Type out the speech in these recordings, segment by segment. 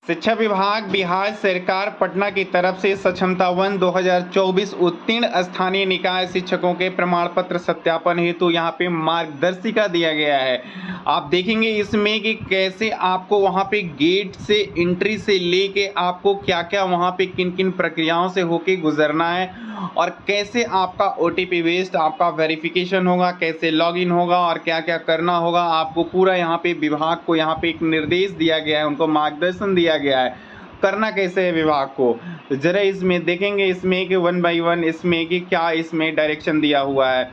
शिक्षा विभाग बिहार सरकार पटना की तरफ से सक्षमता वन 2024 उत्तीर्ण स्थानीय निकाय शिक्षकों के प्रमाण पत्र सत्यापन हेतु यहाँ पे मार्गदर्शिका दिया गया है। आप देखेंगे इसमें कि कैसे आपको वहाँ पे गेट से एंट्री से लेके आपको क्या क्या वहाँ पे किन किन प्रक्रियाओं से होके गुजरना है और कैसे आपका OTP बेस्ड आपका वेरिफिकेशन होगा, कैसे लॉगिन होगा और क्या क्या करना होगा। आपको पूरा यहाँ पे विभाग को यहाँ पे एक निर्देश दिया गया है, उनको मार्गदर्शन दिया गया है करना कैसे है विभाग को। तो जरा इसमें देखेंगे इसमें कि 1 बाय 1 इसमें कि क्या इसमें डायरेक्शन दिया हुआ है।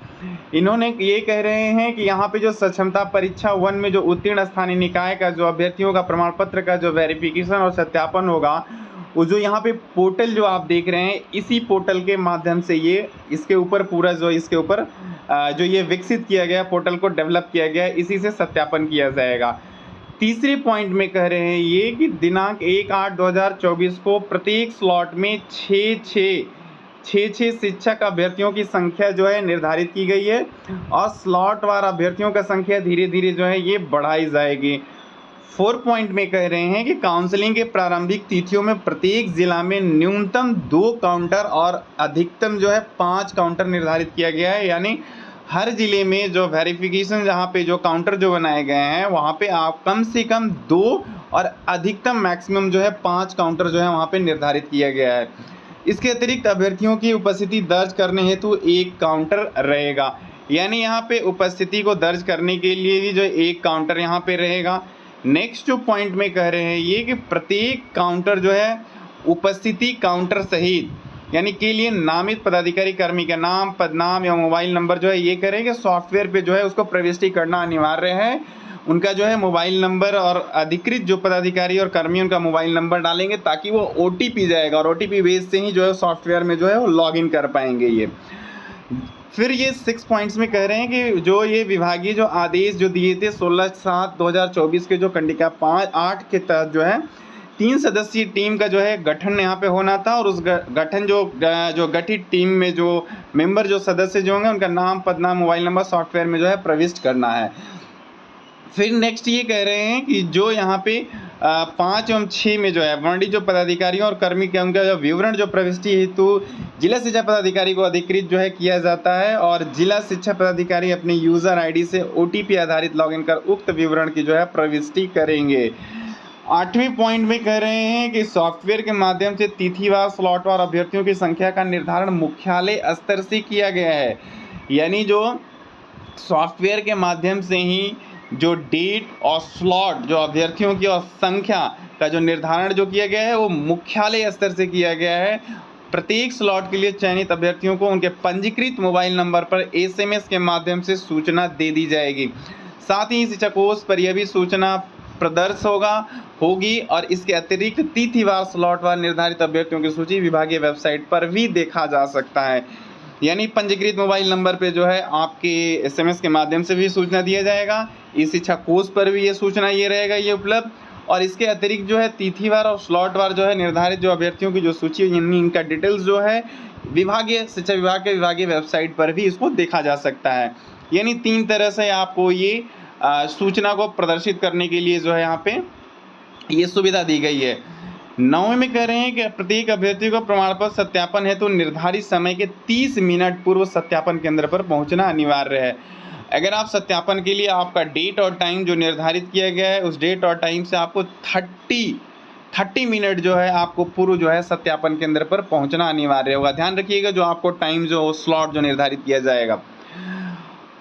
इन्होंने ये कह रहे हैं कि यहाँ पे जो सक्षमता परीक्षा 1 में जो उत्तीर्ण स्थानीय निकाय का जो अभ्यर्थियों का प्रमाण पत्र का जो वेरिफिकेशन और सत्यापन होगा, वो जो यहाँ पे पोर्टल जो आप देख रहे हैं, इसी पोर्टल के माध्यम से ये इसके ऊपर पूरा जो इसके ऊपर जो ये विकसित किया गया पोर्टल को डेवलप किया गया, इसी से सत्यापन किया जाएगा। तीसरे पॉइंट में कह रहे हैं ये कि दिनांक 1/8/2024 को प्रत्येक स्लॉट में 6 शिक्षक अभ्यर्थियों की संख्या जो है निर्धारित की गई है और स्लॉट वार अभ्यर्थियों का संख्या धीरे धीरे जो है ये बढ़ाई जाएगी। 4 पॉइंट में कह रहे हैं कि काउंसलिंग के प्रारंभिक तिथियों में प्रत्येक जिला में न्यूनतम 2 काउंटर और अधिकतम जो है 5 काउंटर निर्धारित किया गया है। यानी हर जिले में जो वेरिफिकेशन जहाँ पे जो काउंटर जो बनाए गए हैं वहाँ पे आप कम से कम 2 और अधिकतम मैक्सिमम जो है 5 काउंटर जो है वहाँ पे निर्धारित किया गया है। इसके अतिरिक्त अभ्यर्थियों की उपस्थिति दर्ज करने हेतु 1 काउंटर रहेगा। यानी यहाँ पे उपस्थिति को दर्ज करने के लिए भी जो 1 काउंटर यहाँ पे रहेगा। नेक्स्ट जो पॉइंट में कह रहे हैं ये कि प्रत्येक काउंटर जो है उपस्थिति काउंटर सहित यानी के लिए नामित पदाधिकारी कर्मी का नाम, पदनाम या मोबाइल नंबर जो है ये करेंगे सॉफ्टवेयर पे जो है उसको प्रविष्टि करना अनिवार्य है। उनका जो है मोबाइल नंबर और अधिकृत जो पदाधिकारी और कर्मी उनका मोबाइल नंबर डालेंगे ताकि वो OTP जाएगा और OTP बेस से ही जो है सॉफ्टवेयर में जो है वो लॉगिन कर पाएंगे ये। फिर ये 6 पॉइंट्स में कह रहे हैं कि जो ये विभागीय जो आदेश जो दिए थे 16/7/2024 के जो कंडिका 8 के तहत जो है 3 सदस्यीय टीम का जो है गठन यहाँ पे होना था और उस गठन जो गठित टीम में जो मेंबर जो सदस्य जो होंगे उनका नाम, पदनाम, मोबाइल नंबर सॉफ्टवेयर में जो है प्रविष्ट करना है। फिर नेक्स्ट ये कह रहे हैं कि जो यहाँ पे 5 एवं 6 में जो है वर्णित जो पदाधिकारियों और कर्मी के उनका जो विवरण जो प्रविष्टि हेतु जिला शिक्षा पदाधिकारी को अधिकृत जो है किया जाता है और जिला शिक्षा पदाधिकारी अपने यूज़र ID से OTP आधारित लॉगिन कर उक्त विवरण की जो है प्रविष्टि करेंगे। 8वें पॉइंट में कह रहे हैं कि सॉफ्टवेयर के माध्यम से तिथिवार स्लॉटवार अभ्यर्थियों की संख्या का निर्धारण मुख्यालय स्तर से किया गया है। यानी जो सॉफ्टवेयर के माध्यम से ही जो डेट और स्लॉट जो अभ्यर्थियों की और संख्या का जो निर्धारण जो किया गया है वो मुख्यालय स्तर से किया गया है। प्रत्येक स्लॉट के लिए चयनित अभ्यर्थियों को उनके पंजीकृत मोबाइल नंबर पर SMS के माध्यम से सूचना दे दी जाएगी। साथ ही शिक्षा कोष पर यह भी सूचना प्रदर्श होगी और इसके अतिरिक्त तिथिवार स्लॉटवार निर्धारित अभ्यर्थियों की सूची विभागीय वेबसाइट पर भी देखा जा सकता है। यानी पंजीकृत मोबाइल नंबर पे जो है आपके SMS के माध्यम से भी सूचना दिया जाएगा। इस शिक्षा कोष पर भी ये सूचना ये रहेगा ये उपलब्ध और इसके अतिरिक्त जो है तिथिवार और स्लॉटवार जो है निर्धारित जो अभ्यर्थियों की जो सूची यानी इनका डिटेल्स जो है विभागीय शिक्षा विभाग के विभागीय वेबसाइट पर भी इसको देखा जा सकता है। यानी 3 तरह से आपको ये सूचना को प्रदर्शित करने के लिए जो है यहाँ पे ये सुविधा दी गई है। 9वें में कह रहे हैं कि प्रत्येक अभ्यर्थी को प्रमाण पत्र सत्यापन हेतु निर्धारित समय के 30 मिनट पूर्व सत्यापन केंद्र पर पहुंचना अनिवार्य है। अगर आप सत्यापन के लिए आपका डेट और टाइम जो निर्धारित किया गया है उस डेट और टाइम से आपको 30 मिनट जो है आपको पूर्व जो है सत्यापन केंद्र पर पहुंचना अनिवार्य होगा। ध्यान रखिएगा जो आपको टाइम जो स्लॉट जो निर्धारित किया जाएगा।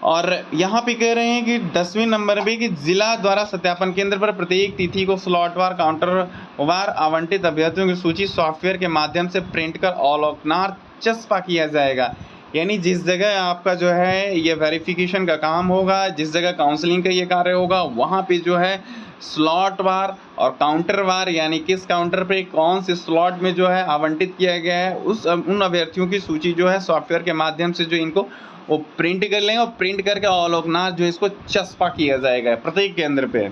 और यहाँ पे कह रहे हैं कि 10वें नंबर पे कि जिला द्वारा सत्यापन केंद्र पर प्रत्येक तिथि को स्लॉटवार काउंटरवार आवंटित अभ्यर्थियों की सूची सॉफ्टवेयर के माध्यम से प्रिंट कर अवलोकनार्थ चस्पा किया जाएगा। यानी जिस जगह आपका जो है ये वेरिफिकेशन का काम होगा, जिस जगह काउंसलिंग का ये कार्य होगा, वहाँ पे जो है स्लॉट वार और काउंटर वार यानी किस काउंटर पे कौन से स्लॉट में जो है आवंटित किया गया है उन अभ्यर्थियों की सूची जो है सॉफ्टवेयर के माध्यम से जो इनको वो प्रिंट कर लेंगे और प्रिंट करके अवलोकनार्थ जो इसको चस्पा किया जाएगा प्रत्येक केंद्र पे।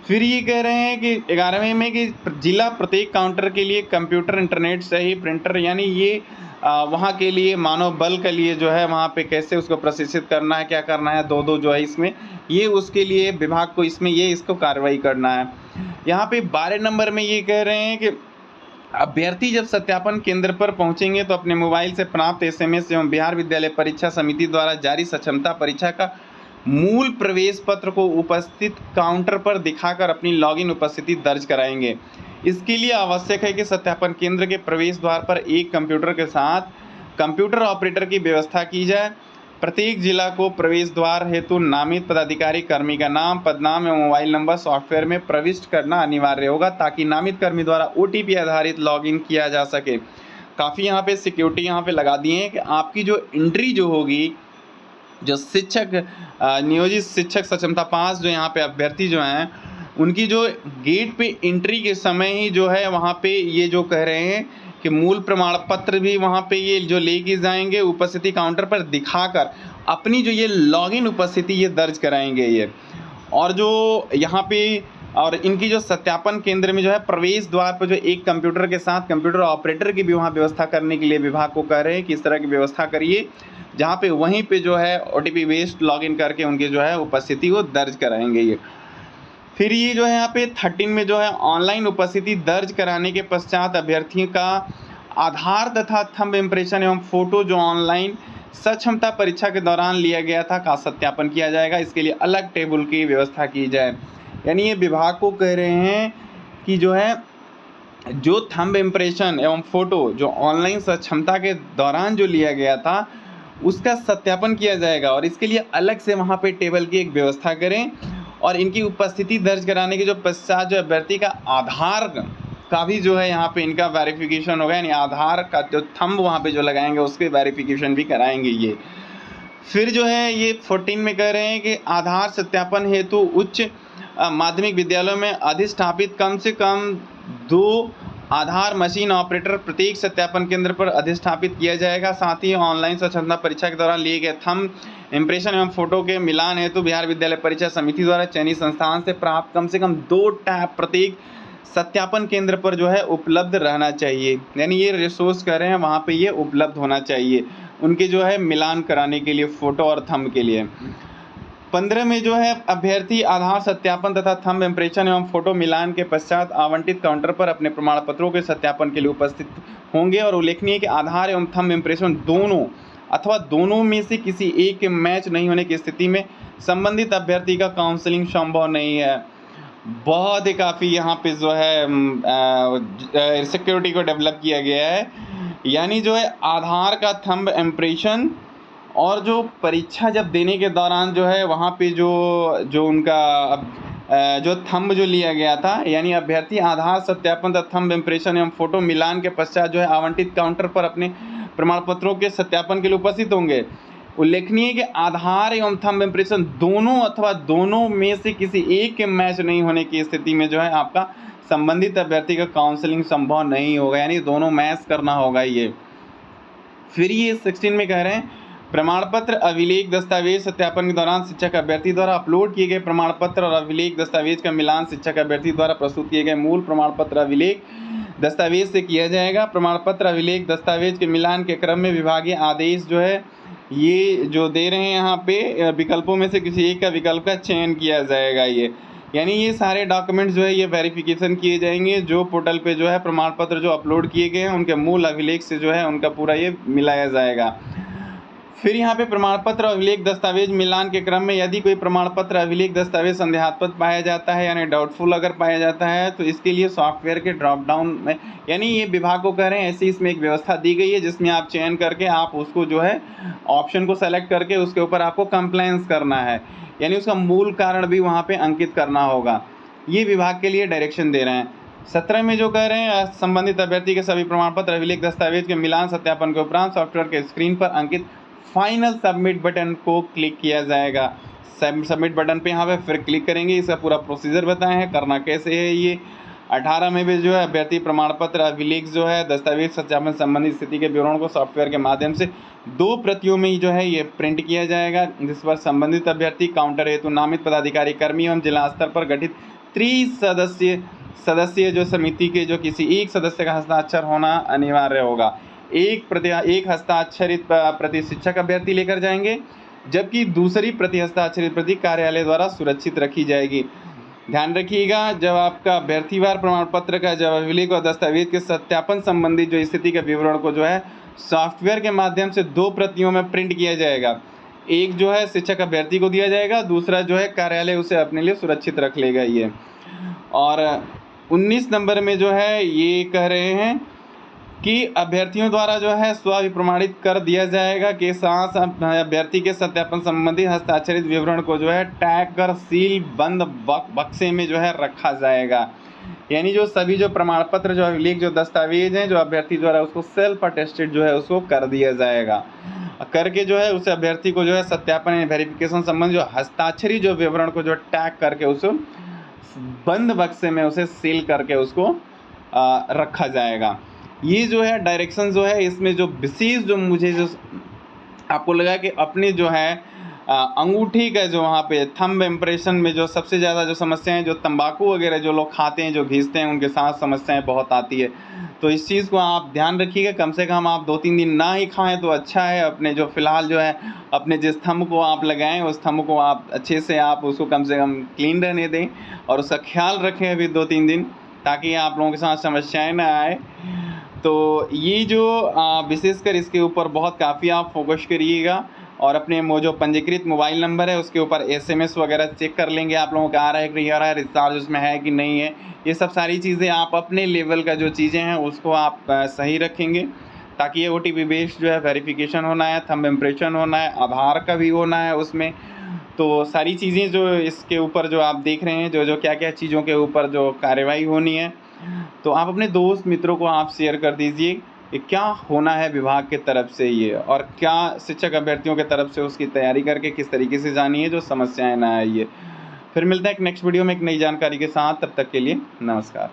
फिर ये कह रहे हैं कि 11वें में कि जिला प्रत्येक काउंटर के लिए कंप्यूटर, इंटरनेट सही प्रिंटर यानी ये वहाँ के लिए मानव बल के लिए जो है वहाँ पे कैसे उसको प्रशिक्षित करना है, क्या करना है, दो जो है इसमें ये उसके लिए विभाग को इसमें ये इसको कार्रवाई करना है। यहाँ पे 12 नंबर में ये कह रहे हैं कि अभ्यर्थी जब सत्यापन केंद्र पर पहुंचेंगे तो अपने मोबाइल से प्राप्त SMS एवं बिहार विद्यालय परीक्षा समिति द्वारा जारी सक्षमता परीक्षा का मूल प्रवेश पत्र को उपस्थित काउंटर पर दिखाकर अपनी लॉगिन उपस्थिति दर्ज कराएंगे। इसके लिए आवश्यक है कि सत्यापन केंद्र के प्रवेश द्वार पर एक कंप्यूटर के साथ कंप्यूटर ऑपरेटर की व्यवस्था की जाए। प्रत्येक जिला को प्रवेश द्वार हेतु नामित पदाधिकारी कर्मी का नाम, पदनाम एवं मोबाइल नंबर सॉफ्टवेयर में प्रविष्ट करना अनिवार्य होगा ताकि नामित कर्मी द्वारा OTP आधारित लॉगिन किया जा सके। काफ़ी यहाँ पे सिक्योरिटी यहाँ पे लगा दिए हैं कि आपकी जो एंट्री जो होगी, जो शिक्षक नियोजित शिक्षक सक्षमता 5 जो यहाँ पे अभ्यर्थी जो हैं उनकी जो गेट पे एंट्री के समय ही जो है वहाँ पे ये जो कह रहे हैं कि मूल प्रमाण पत्र भी वहाँ पे ये जो लेके जाएंगे उपस्थिति काउंटर पर दिखाकर अपनी जो ये लॉगिन उपस्थिति ये दर्ज कराएंगे ये। और जो यहाँ पे और इनकी जो सत्यापन केंद्र में जो है प्रवेश द्वार पर जो एक कंप्यूटर के साथ कंप्यूटर ऑपरेटर की भी वहाँ व्यवस्था करने के लिए विभाग को कह रहे हैं कि इस तरह की व्यवस्था करिए, जहाँ पे वहीं पे जो है OTP बेस्ड लॉगिन करके उनकी जो है उपस्थिति वो दर्ज कराएंगे ये। फिर ये जो है यहाँ पे 13 में जो है ऑनलाइन उपस्थिति दर्ज कराने के पश्चात अभ्यर्थियों का आधार तथा थंब इम्प्रेशन एवं फोटो जो ऑनलाइन सक्षमता परीक्षा के दौरान लिया गया था का सत्यापन किया जाएगा। इसके लिए अलग टेबल की व्यवस्था की जाए। यानी ये विभाग को कह रहे हैं कि जो है जो थंब इम्प्रेशन एवं फोटो जो ऑनलाइन सक्षमता के दौरान जो लिया गया था उसका सत्यापन किया जाएगा और इसके लिए अलग से वहाँ पे टेबल की एक व्यवस्था करें। और इनकी उपस्थिति दर्ज कराने के जो पश्चात जो अभ्यर्थी का आधार का भी जो है यहाँ पे इनका वेरिफिकेशन होगा, यानी आधार का जो थंब वहाँ पे जो लगाएंगे उसके वेरिफिकेशन भी कराएंगे ये। फिर जो है ये 14 में कह रहे हैं कि आधार सत्यापन हेतु उच्च माध्यमिक विद्यालयों में अधिष्ठापित कम से कम 2 आधार मशीन ऑपरेटर प्रत्येक सत्यापन केंद्र पर अधिष्ठापित किया जाएगा। साथ ही ऑनलाइन सक्षमता परीक्षा के दौरान लिए गए थंब इम्प्रेशन एवं फोटो के मिलान हेतु बिहार विद्यालय परीक्षा समिति द्वारा चयनित संस्थान से प्राप्त कम से कम 2 टैब प्रत्येक सत्यापन केंद्र पर जो है उपलब्ध रहना चाहिए। यानी ये रिसोर्स कर रहे हैं वहाँ पे ये उपलब्ध होना चाहिए उनके जो है मिलान कराने के लिए फ़ोटो और थंब के लिए। 15 में जो है अभ्यर्थी आधार सत्यापन तथा थंब इम्प्रेशन एवं फोटो मिलान के पश्चात आवंटित काउंटर पर अपने प्रमाण पत्रों के सत्यापन के लिए उपस्थित होंगे। और उल्लेखनीय है कि आधार एवं थंब इम्प्रेशन दोनों अथवा दोनों में से किसी एक के मैच नहीं होने की स्थिति में संबंधित अभ्यर्थी का काउंसलिंग संभव नहीं है। बहुत ही काफ़ी यहाँ पे जो है सिक्योरिटी को डेवलप किया गया है। यानी जो है आधार का थंब इम्प्रेशन और जो परीक्षा जब देने के दौरान जो है वहाँ पे जो उनका जो थंब जो लिया गया था, यानी अभ्यर्थी आधार सत्यापन तथा थंब इम्प्रेशन एवं फोटो मिलान के पश्चात जो है आवंटित काउंटर पर अपने प्रमाण पत्रों के सत्यापन के लिए उपस्थित होंगे। उल्लेखनीय है कि आधार एवं थंब इम्प्रेशन दोनों अथवा दोनों में से किसी एक के मैच नहीं होने की स्थिति में जो है आपका संबंधित अभ्यर्थी का काउंसलिंग संभव नहीं होगा, यानी दोनों मैच करना होगा ये। फिर ये 16 में कह रहे हैं प्रमाण पत्र अभिलेख दस्तावेज सत्यापन के दौरान शिक्षक अभ्यर्थी द्वारा अपलोड किए गए प्रमाण पत्र और अभिलेख दस्तावेज का मिलान शिक्षक अभ्यर्थी द्वारा प्रस्तुत किए गए मूल प्रमाण पत्र अभिलेख दस्तावेज से किया जाएगा। प्रमाण पत्र अभिलेख दस्तावेज के मिलान के क्रम में विभागीय आदेश जो है ये जो दे रहे हैं यहाँ पे विकल्पों में से किसी एक का विकल्प का चयन किया जाएगा ये। यानी ये सारे डॉक्यूमेंट्स जो है ये वेरिफिकेशन किए जाएंगे जो पोर्टल पे जो है प्रमाण पत्र जो अपलोड किए गए हैं उनके मूल अभिलेख से जो है उनका पूरा ये मिलाया जाएगा। फिर यहाँ पे प्रमाण पत्र अभिलेख दस्तावेज मिलान के क्रम में यदि कोई प्रमाण पत्र अभिलेख दस्तावेज संदेहास्पद पाया जाता है यानी डाउटफुल अगर पाया जाता है तो इसके लिए सॉफ्टवेयर के ड्रॉप डाउन में, यानी ये विभाग को कह रहे हैं ऐसी इसमें एक व्यवस्था दी गई है जिसमें आप चयन करके आप उसको जो है ऑप्शन को सेलेक्ट करके उसके ऊपर आपको कंप्लेंस करना है, यानी उसका मूल कारण भी वहाँ पर अंकित करना होगा। ये विभाग के लिए डायरेक्शन दे रहे हैं। 17 में जो कह रहे हैं संबंधित अभ्यर्थी के सभी प्रमाण पत्र अभिलेख दस्तावेज के मिलान सत्यापन के उपरांत सॉफ्टवेयर के स्क्रीन पर अंकित फाइनल सबमिट बटन को क्लिक किया जाएगा। सबमिट बटन पे यहाँ पे फिर क्लिक करेंगे। इसका पूरा प्रोसीजर बताया है, करना कैसे है ये। 18 में भी जो है अभ्यर्थी प्रमाण पत्र अभिलेख जो है दस्तावेज सत्यापन संबंधी स्थिति के विवरण को सॉफ्टवेयर के माध्यम से 2 प्रतियों में ही जो है ये प्रिंट किया जाएगा, जिस पर संबंधित अभ्यर्थी काउंटर हेतु नामित पदाधिकारी कर्मी एवं जिला स्तर पर गठित सदस्य जो समिति के जो किसी एक सदस्य का हस्ताक्षर होना अनिवार्य होगा। एक हस्ताक्षरित प्रति शिक्षक अभ्यर्थी लेकर जाएंगे, जबकि दूसरी प्रति हस्ताक्षरित प्रति कार्यालय द्वारा सुरक्षित रखी जाएगी। ध्यान रखिएगा, जब आपका अभ्यर्थीवार प्रमाण पत्र का जब अभिलेख और दस्तावेज के सत्यापन संबंधी जो स्थिति के विवरण को जो है सॉफ्टवेयर के माध्यम से 2 प्रतियों में प्रिंट किया जाएगा। एक जो है शिक्षक अभ्यर्थी को दिया जाएगा, दूसरा जो है कार्यालय उसे अपने लिए सुरक्षित रख लेगा ये। और 19 नंबर में जो है ये कह रहे हैं कि अभ्यर्थियों द्वारा जो है स्वप्रमाणित कर दिया जाएगा के साथ अभ्यर्थी के सत्यापन संबंधी हस्ताक्षरित विवरण को जो है टैग कर सील बंद बक्से में जो है रखा जाएगा। यानी जो सभी जो प्रमाण पत्र जो अभिलेख जो दस्तावेज हैं जो अभ्यर्थी द्वारा उसको सेल्फ अटेस्टेड जो है उसको कर दिया जाएगा। करके जो है उस अभ्यर्थी को जो है सत्यापन वेरिफिकेशन संबंधी जो हस्ताक्षरी जो विवरण को जो टैग करके उसको बंद बक्से में उसे सील करके उसको रखा जाएगा। ये जो है डायरेक्शन जो है इसमें जो विशेष जो मुझे जो आपको लगा कि अपने जो है अंगूठी का जो वहाँ पे थंब इम्प्रेशन में जो सबसे ज़्यादा जो समस्याएं जो तंबाकू वगैरह जो लोग खाते हैं जो घिसते हैं उनके साथ समस्याएं बहुत आती है। तो इस चीज़ को आप ध्यान रखिएगा, कम से कम आप 2-3 दिन ना ही खाएं तो अच्छा है। अपने जो फ़िलहाल जो है अपने जिस थंब को आप लगाएं उस थंब को आप अच्छे से आप उसको कम से कम क्लीन रहने दें और उसका ख्याल रखें अभी 2-3 दिन, ताकि आप लोगों के साथ समस्याएँ ना आए। तो ये जो विशेषकर इसके ऊपर बहुत काफ़ी आप फोकस करिएगा और अपने वो जो पंजीकृत मोबाइल नंबर है उसके ऊपर SMS वगैरह चेक कर लेंगे आप लोगों का आ रहा है कि नहीं आ रहा है, रिचार्ज उसमें है कि नहीं है। ये सब सारी चीज़ें आप अपने लेवल का जो चीज़ें हैं उसको आप सही रखेंगे, ताकि ये OTP बेस्ड जो है वेरिफिकेशन होना है, थंब इम्प्रेशन होना है, आधार का भी होना है उसमें। तो सारी चीज़ें जो इसके ऊपर जो आप देख रहे हैं जो क्या-क्या चीज़ों के ऊपर जो कार्रवाई होनी है, तो आप अपने दोस्त मित्रों को आप शेयर कर दीजिए कि क्या होना है विभाग के तरफ से ये, और क्या शिक्षक अभ्यर्थियों के तरफ से उसकी तैयारी करके किस तरीके से जानी है जो समस्याएं ना आए ये। फिर मिलते हैं एक नेक्स्ट वीडियो में एक नई जानकारी के साथ, तब तक के लिए नमस्कार।